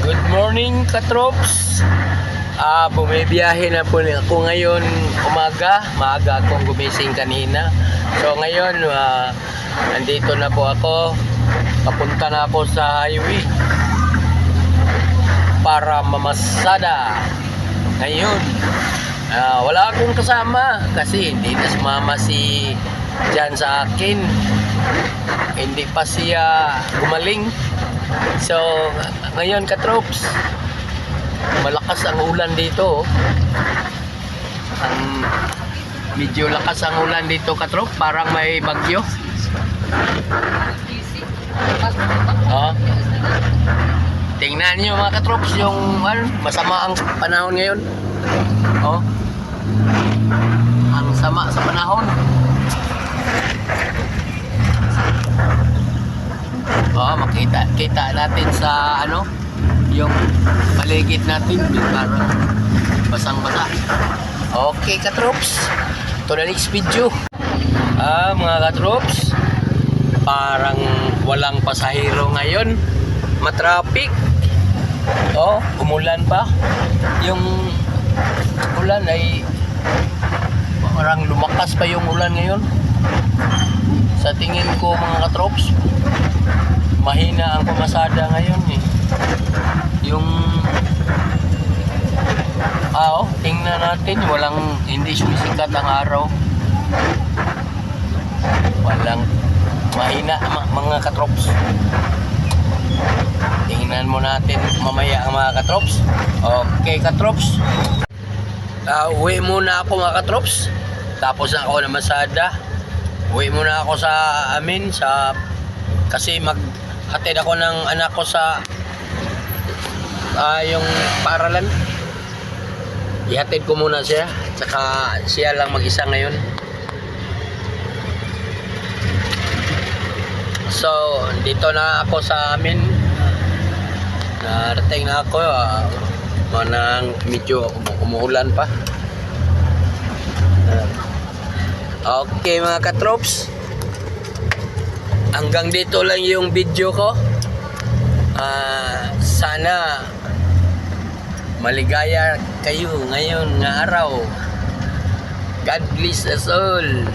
Good morning, katrops. Bumibiyahe na po ako ngayon umaga. Maaga akong gumising kanina. So ngayon, nandito na po ako. Papunta na ako sa highway para mamasada. Ngayon, wala akong kasama kasi hindi na sumama si Jan sa akin. Hindi pa siya gumaling. So, ngayon katrops, malakas ang ulan dito. Medyo lakas ang ulan dito katrop, parang may bagyo. Tingnan niyo mga katrops yung masama ang panahon ngayon. Ang sama sa panahon. Makita natin sa yung paligid natin, parang basang-basa. Okay katrops, to the next video. Mga katrops, parang walang pasahero ngayon, matraffic. Umulan pa. Yung ulan ay parang lumakas pa yung ulan ngayon. Sa tingin ko mga katrops, mahina ang pumasada ngayon Yung tingnan natin, hindi sumisikat ang araw. Walang mahina mga katrops. Tingnan mo natin mamaya ang mga katrops. Okay katrops. Uwi muna ako mga katrops. Tapos na ako na masada. Uwi muna ako sa amin kasi maghatid ako ng anak ko sa yung paralan. Ihatid ko muna siya, saka siya lang mag-isa ngayon. So dito na ako sa amin. Narating na ako, manang medyo umuulan pa. Okay mga katrops, hanggang dito lang yung video ko. Sana maligaya kayo ngayon nga araw. God bless us all.